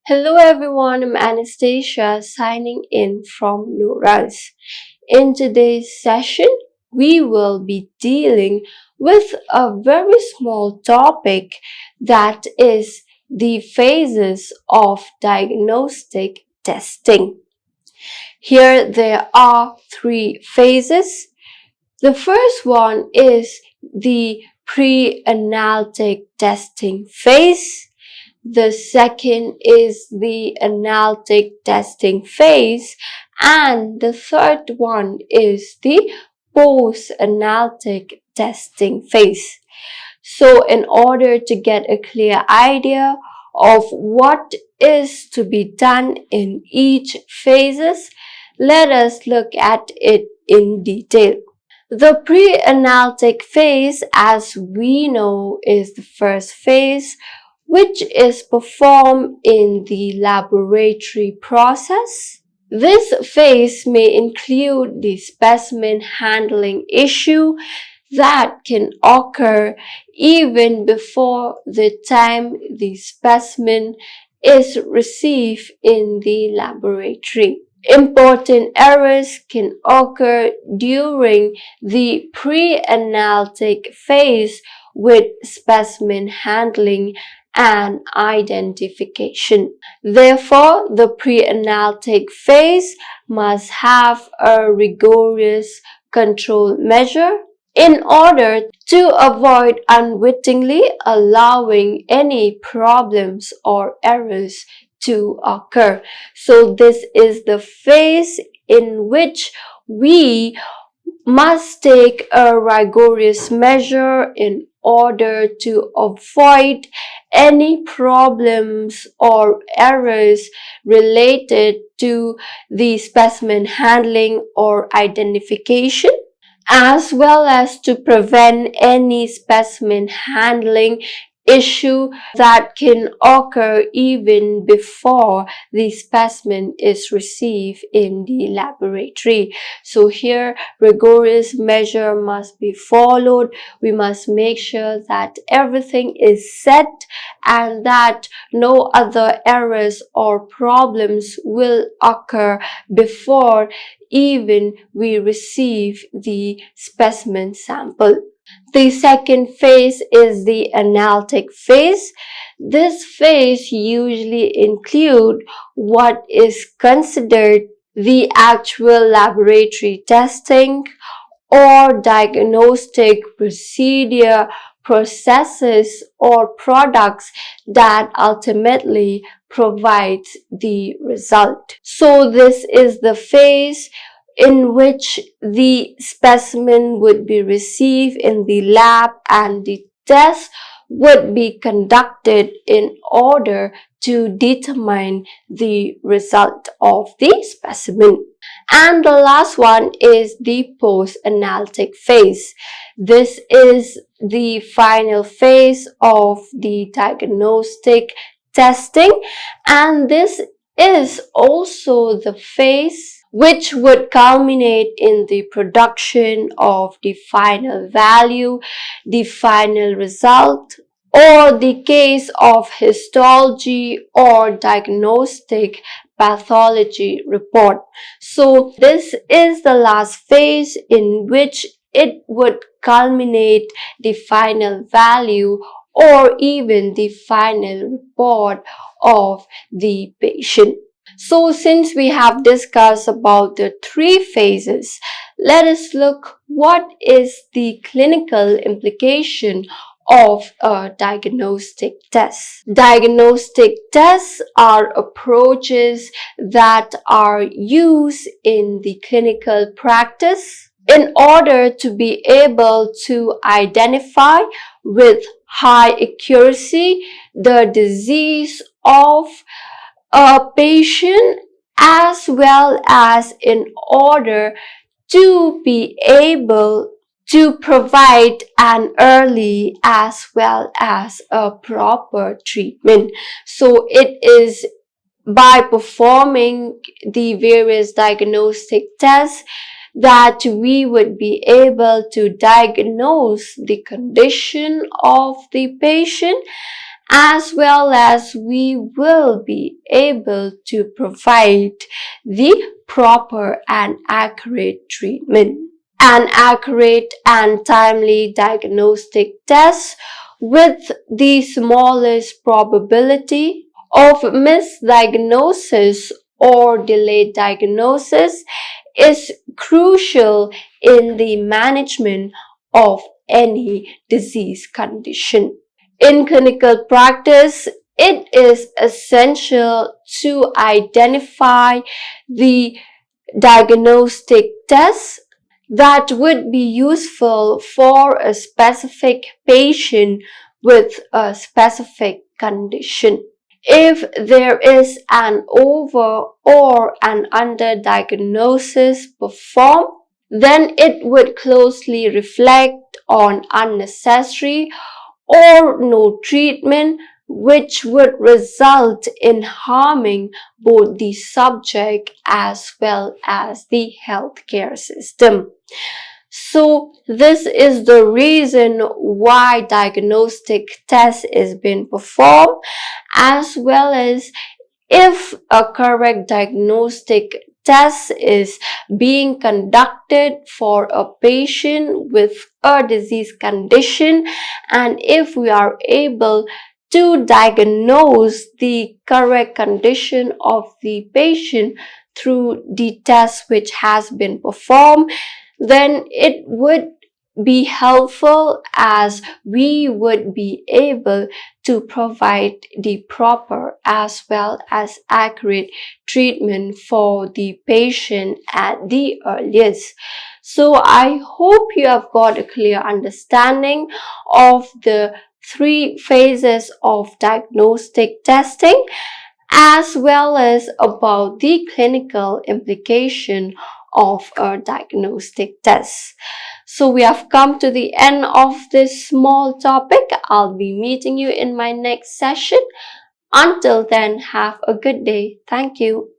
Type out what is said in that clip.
Hello everyone, I'm Anastasia signing in from Noraz. In today's session, we will be dealing with a very small topic that is the phases of diagnostic testing. Here there are three phases. The first one is the pre-analytic testing phase. The second is the analytic testing phase, and the third one is the post-analytic testing phase. So in order to get a clear idea of what is to be done in each phases, let us look at it in detail. The pre-analytic phase, as we know, is the first phase, which is performed in the laboratory process. This phase may include the specimen handling issue that can occur even before the time the specimen is received in the laboratory. Important errors can occur during the pre-analytic phase with specimen handling and identification. Therefore, the pre-analytic phase must have a rigorous control measure in order to avoid unwittingly allowing any problems or errors to occur. So this is the phase in which we must take a rigorous measure in order to avoid any problems or errors related to the specimen handling or identification, as well as to prevent any specimen handling issue that can occur even before the specimen is received in the laboratory. So here, rigorous measure must be followed. We must make sure that everything is set and that no other errors or problems will occur before even we receive the specimen sample. The second phase is the analytic phase. This phase usually includes what is considered the actual laboratory testing or diagnostic procedure, processes, or products that ultimately provides the result. So this is the phase in which the specimen would be received in the lab and the test would be conducted in order to determine the result of the specimen. And the last one is the post-analytic phase. This is the final phase of the diagnostic testing, and this is also the phase which would culminate in the production of the final value, the final result, or the case of histology or diagnostic pathology report. So this is the last phase in which it would culminate the final value or even the final report of the patient. So since we have discussed about the three phases, let us look what is the clinical implication of a diagnostic test. Diagnostic tests are approaches that are used in the clinical practice in order to be able to identify with high accuracy the disease of a patient, as well as in order to be able to provide an early as well as a proper treatment. So it is by performing the various diagnostic tests that we would be able to diagnose the condition of the patient as well as we will be able to provide the proper and accurate treatment. An accurate and timely diagnostic test with the smallest probability of misdiagnosis or delayed diagnosis is crucial in the management of any disease condition. In clinical practice, it is essential to identify the diagnostic tests that would be useful for a specific patient with a specific condition. If there is an over or an under diagnosis performed, then it would closely reflect on unnecessary or no treatment, which would result in harming both the subject as well as the healthcare system. So this is the reason why diagnostic test is being performed, as well as if a correct diagnostic test is being conducted for a patient with a disease condition, and if we are able to diagnose the correct condition of the patient through the test which has been performed, then it would be helpful, as we would be able to provide the proper as well as accurate treatment for the patient at the earliest. So I hope you have got a clear understanding of the three phases of diagnostic testing, as well as about the clinical implication of a diagnostic test. So we have come to the end of this small topic. I'll be meeting you in my next session. Until then, have a good day. Thank you.